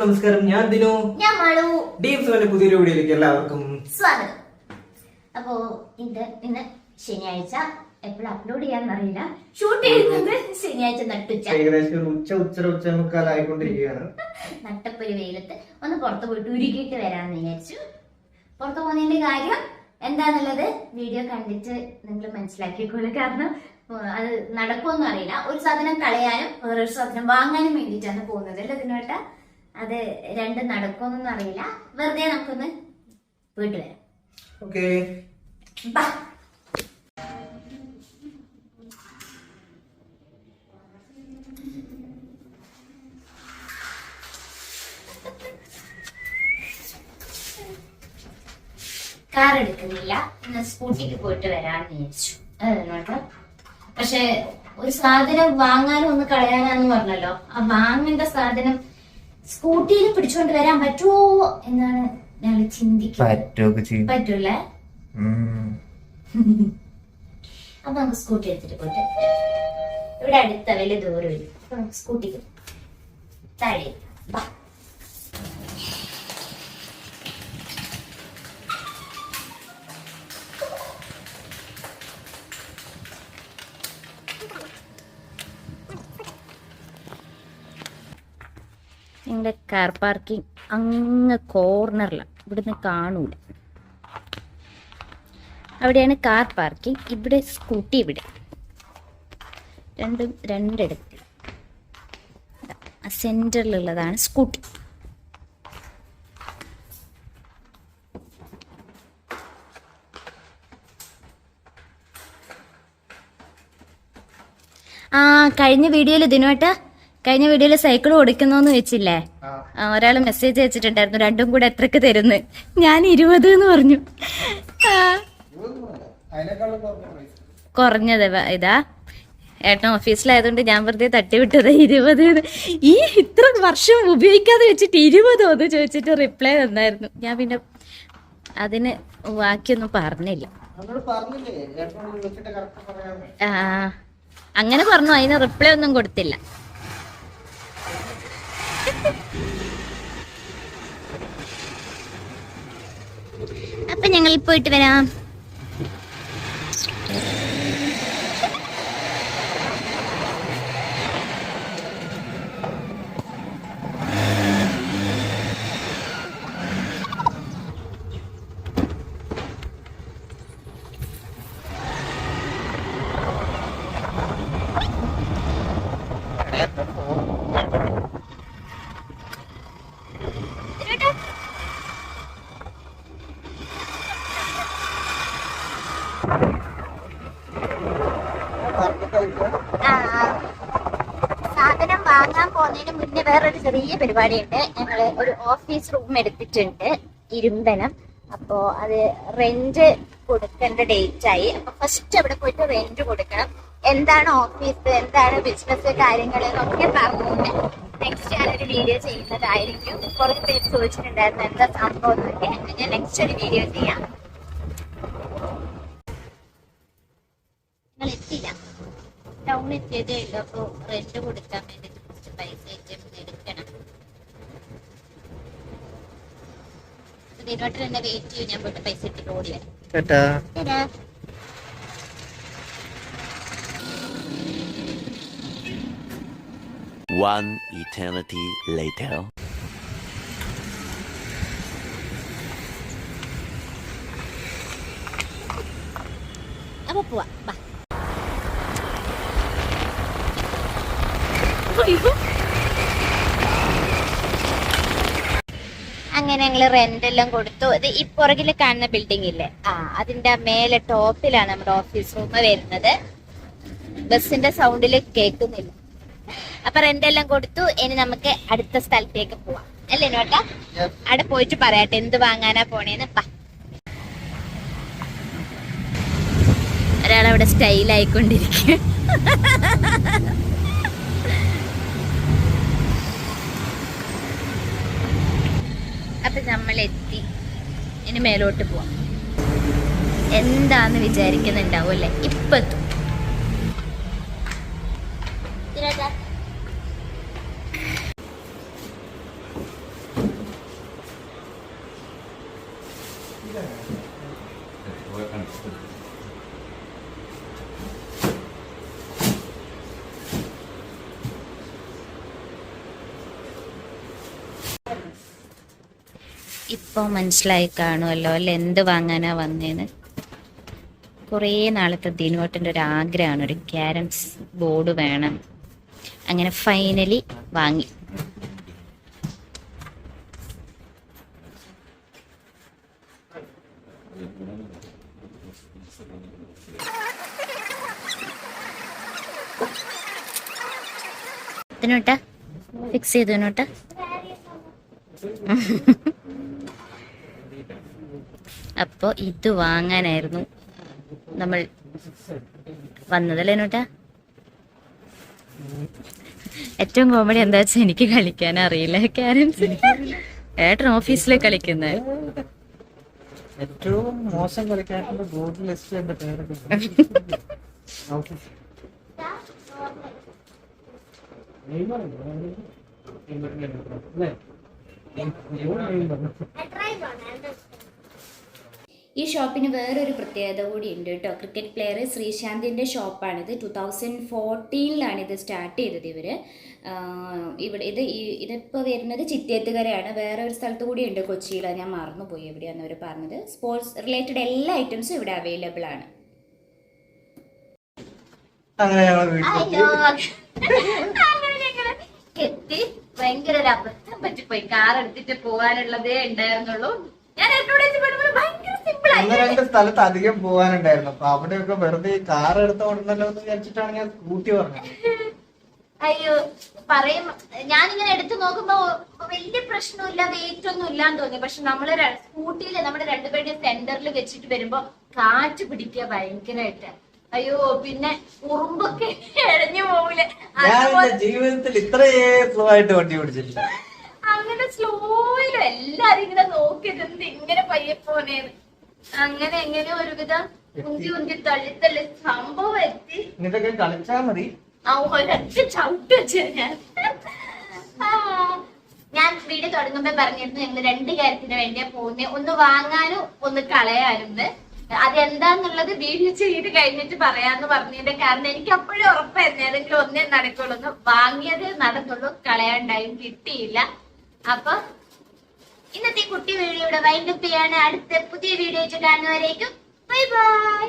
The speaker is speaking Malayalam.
നമസ്കാരം. ഞാൻ ദിനു, ഞാൻ മാളു. ഡീംസ് പുതിയൊരു വീഡിയോയിലേക്ക് എല്ലാവർക്കും സ്വാഗതം. അപ്പോ ഇന്ന് ശനിയാഴ്ച എപ്പോഴും അപ്ലോഡ് ചെയ്യാന്നറിയില്ല. ഷൂട്ട് ചെയ്യുന്നത് ശനിയാഴ്ച നട്ടുച്ച, ഏകദേശം ഉച്ചമുക്കാലായിക്കൊണ്ടിരിക്കുകയാണ്. നട്ടപ്പൊരു വെയിലത്ത് ഒന്ന് പുറത്ത് പോയിട്ട് ഉരുകിയിട്ട് വരാമെന്ന് വിചാരിച്ചു. പുറത്ത് പോകുന്നതിന്റെ കാര്യം എന്താന്നുള്ളത് വീഡിയോ കണ്ടിട്ട് നിങ്ങൾ മനസ്സിലാക്കിക്കോളൂ. കാരണം അത് നടക്കുമെന്നും അറിയില്ല. ഒരു സാധനം കളയാനും വേറൊരു സാധനം വാങ്ങാനും വേണ്ടിയിട്ടാണ് പോകുന്നത് അല്ലേ ഇതിനോട്ട. അത് രണ്ടും നടക്കുമെന്നൊന്നും അറിയില്ല. വെറുതെ നമുക്കൊന്ന് പോയിട്ട് വരാം. ഓക്കേ, ബാ. കാർ എടുക്കുന്നില്ല, സ്കൂട്ടിക്ക് പോയിട്ട് വരാന്ന് വിചാരിച്ചു. കേട്ടോ, പക്ഷെ ഒരു സാധനം വാങ്ങാനും ഒന്ന് കളയാനാന്ന് പറഞ്ഞല്ലോ. ആ വാങ്ങേണ്ട സാധനം സ്കൂട്ടിയിൽ പിടിച്ചുകൊണ്ട് വരാൻ പറ്റുമോ എന്നാണ് ഞാൻ ചിന്തിക്കുന്നത്. പറ്റൂലേ? അപ്പൊ നമുക്ക് സ്കൂട്ടി എടുത്തിട്ട് പോയിട്ട് ഇവിടെ അടുത്ത വലിയ ദൂരം വരും. അപ്പൊ നമുക്ക് സ്കൂട്ടിക്ക് താഴെ വാ. ഞങ്ങളുടെ കാർ പാർക്കിംഗ് അങ്ങ് കോർണറിലാണ്, ഇവിടുന്ന് കാണൂല. അവിടെയാണ് കാർ പാർക്കിംഗ്, ഇവിടെ സ്കൂട്ടി. ഇവിടെ രണ്ടിടത്ത് സെന്ററിലുള്ളതാണ് സ്കൂട്ടി. കഴിഞ്ഞ വീഡിയോയില് സൈക്കിൾ കൊടുക്കുന്നോന്ന് വെച്ചില്ലേ, ഒരാള് മെസ്സേജ് അയച്ചിട്ടുണ്ടായിരുന്നു രണ്ടും കൂടെ എത്രക്ക് തരുന്നു. ഞാൻ 20 എന്ന് പറഞ്ഞു. കുറഞ്ഞത് ഇതാ, ഏട്ടൻ ഓഫീസിലായതുകൊണ്ട് ഞാൻ വെറുതെ തട്ടിവിട്ടത് 20. ഈ ഇത്ര വർഷം ഉപയോഗിക്കാതെ വെച്ചിട്ട് 20 എന്ന് ചോദിച്ചിട്ട് റിപ്ലൈ തന്നായിരുന്നു. ഞാൻ പിന്നെ അതിന് ബാക്കിയൊന്നും പറഞ്ഞില്ല. അങ്ങനെ പറഞ്ഞു, അതിന് റിപ്ലൈ ഒന്നും കൊടുത്തില്ല. അപ്പൊ ഞങ്ങൾ പോയിട്ട് വരാം. സാധനം വാങ്ങാൻ പോകുന്നതിന് മുന്നേ വേറൊരു ചെറിയ പരിപാടിയുണ്ട്. ഞങ്ങള് ഒരു ഓഫീസ് റൂം എടുത്തിട്ടുണ്ട്, ഇരുമ്പനം. അപ്പോ അത് റെന്റ് കൊടുക്കേണ്ട ഡേറ്റ് ആയി. അപ്പൊ ഫസ്റ്റ് അവിടെ പോയിട്ട് റെന്റ് കൊടുക്കണം. എന്താണ് ഓഫീസ്, എന്താണ് ബിസിനസ് കാര്യങ്ങൾ എന്നൊക്കെ പറഞ്ഞിട്ട് നെക്സ്റ്റ് ഞാനൊരു വീഡിയോ ചെയ്യുന്നതായിരിക്കും. കുറെ പേര് ചോദിച്ചിട്ടുണ്ടായിരുന്നു എന്താ സംഭവം എന്നൊക്കെ. ഞാൻ നെക്സ്റ്റ് ഒരു വീഡിയോ ചെയ്യാം. നിങ്ങൾ എത്തില്ല, ടൗൺ എത്തിയതേ ഉള്ളൂ. അപ്പൊ റെന്റ് കൊടുക്കാൻ വേണ്ടി കുറച്ച് പൈസ എടുക്കണം. ഇതിനോട്ട് തന്നെ വെയിറ്റ് ചെയ്യും. ഞാൻ പോയിട്ട് പൈസ ഇട്ടിട്ട് ഓടി വരാം. 1 eternity later. അപ്പൊ പോവാ, ബാ. അങ്ങനെ ഞങ്ങള് റെന്റ് എല്ലാം കൊടുത്തു. ഇത് ഈ പുറകില് കാണുന്ന ബിൽഡിംഗ് ഇല്ലേ, അതിന്റെ മേലെ ടോപ്പിലാണ് നമ്മുടെ ഓഫീസ് റൂം വരുന്നത്. ബസിന്റെ സൗണ്ടില് കേൾക്കുന്നില്ല. അപ്പൊ റെന്റ് എല്ലാം കൊടുത്തു. ഇനി നമുക്ക് അടുത്ത സ്ഥലത്തേക്ക് പോവാം അല്ലേ നോട്ടാ? അവിടെ പോയിട്ട് പറയട്ടെ എന്ത് വാങ്ങാനാ പോണേന്ന്. ഒരാളവിടെ സ്റ്റൈലായിക്കൊണ്ടിരിക്കുക. അപ്പൊ നമ്മളെത്തി. ഇനി മേലോട്ട് പോവാം. എന്താന്ന് വിചാരിക്കുന്നുണ്ടാവും അല്ലേ? ഇപ്പൊ എത്തും. ഇപ്പൊ മനസ്സിലായി കാണുമല്ലോ അല്ലെ എന്ത് വാങ്ങാനാ വന്നേന്ന്. കുറേ നാളത്തെ ദിനുവേട്ടൻ്റെ ഒരു ആഗ്രഹമാണ്, ഒരു ക്യാരംസ് ബോർഡ് വേണം. അങ്ങനെ ഫൈനലി വാങ്ങി. ദിനുവേട്ടാ ഫിക്സ് ചെയ്തു ദിനുവേട്ടാ. അപ്പോ ഇത് വാങ്ങാനായിരുന്നു നമ്മൾ വന്നതല്ലേ നോട്ടാ. ഏറ്റവും കോമഡി എന്താ വെച്ചാൽ എനിക്ക് കളിക്കാൻ അറിയില്ല ക്യാരംസ്. ഏട്ടൻ ഓഫീസിലെ കളിക്കുന്നത്. ഏറ്റവും മോശം കളിക്കാരുടെ ബോർഡ് ലിസ്റ്റ് എന്റെ പേര്. ഈ ഷോപ്പിന് വേറൊരു പ്രത്യേകത കൂടി ഉണ്ട് കേട്ടോ. Cricket player ശ്രീശാന്തിൻ്റെ ഷോപ്പാണിത്. 2014 ഇത് സ്റ്റാർട്ട് ചെയ്തത് ഇവര്. ഇവിടെ ഇതിപ്പോൾ വരുന്നത് ചിറ്റേത്തുകരയാണ്. വേറെ ഒരു സ്ഥലത്ത് കൂടി ഉണ്ട് കൊച്ചിയിൽ, ഞാൻ മറന്നുപോയി എവിടെയാണെന്ന് അവർ പറഞ്ഞത്. സ്പോർട്സ് റിലേറ്റഡ് എല്ലാ ഐറ്റംസും ഇവിടെ അവൈലബിൾ ആണ്. അങ്ങനെ ഞങ്ങൾ എത്തി. ഭയങ്കര ഒരു അബദ്ധം പറ്റിപ്പോയി. കാർ എടുത്തിട്ട് പോകാനുള്ളതേ ഉണ്ടായിരുന്നുള്ളൂ. ഞാൻ ഭയങ്കര സിമ്പിൾ ആയി. 1-2 സ്ഥലത്ത് അധികം പോകാനുണ്ടായിരുന്നു. അപ്പൊ അവിടെയൊക്കെ വെറുതെ കാർ എടുത്തോണ്ടല്ലോ എന്ന് വിചാരിച്ചിട്ടാണ് ഞാൻ സ്കൂട്ടി പറഞ്ഞത്. അയ്യോ പറയും, ഞാനിങ്ങനെ എടുത്തു നോക്കുമ്പോ വലിയ പ്രശ്നമില്ല, വെയിറ്റ് ഒന്നും ഇല്ലാന്ന് തോന്നി. പക്ഷെ നമ്മള് സ്കൂട്ടിയില് നമ്മുടെ രണ്ടുപേരുടെ സെന്ററിൽ വെച്ചിട്ട് വരുമ്പോ കാറ്റ് പിടിക്കുക ഭയങ്കരമായിട്ട്. അയ്യോ പിന്നെ ഉറുമ്പൊക്കെ എഴഞ്ഞു പോവില്ലേ. ഞാൻ ജീവിതത്തിൽ ഇത്രയേ സ്ലോ ആയിട്ട് വണ്ടി ഓടിച്ചിട്ടില്ല. അങ്ങനെ സ്ലോയിലും എല്ലാരും ഇങ്ങനെ നോക്കിയിട്ടുണ്ട്, ഇങ്ങനെ പയ്യെ പോനേന്ന്. അങ്ങനെ എങ്ങനെ ഒരുവിധം ഉന്തി ഉന്തി തള്ളി സംഭവം എത്തി. ഇതൊക്കെ കളിച്ചാ മതി. ഒരൊറ്റ ചവിട്ട് വെച്ച ഞാൻ വീട് തുടങ്ങുമ്പോ പറഞ്ഞിരുന്നു ഞങ്ങൾ 2 കാര്യത്തിന് വേണ്ടിയാ പോകുന്നത്. ഒന്ന് വാങ്ങാനും ഒന്ന് കളയാനും. അതെന്താന്നുള്ളത് വീഡിയോ ചെയ്ത് കഴിഞ്ഞിട്ട് പറയാന്ന് പറഞ്ഞതിന്റെ കാരണം എനിക്ക് അപ്പോഴും ഉറപ്പായിരുന്നു ഏതെങ്കിലും ഒന്നേ നടക്കുള്ളൂ. വാങ്ങിയത് നടന്നുള്ളൂ, കളയാണ്ടായും കിട്ടിയില്ല. അപ്പൊ ഇന്നത്തെ കുട്ടി വീഡിയോയുടെ വൈൻഡപ്പ് ചെയ്യാണ്. അടുത്ത പുതിയ വീഡിയോ കാണുന്നവരേക്കും ബൈ ബൈ.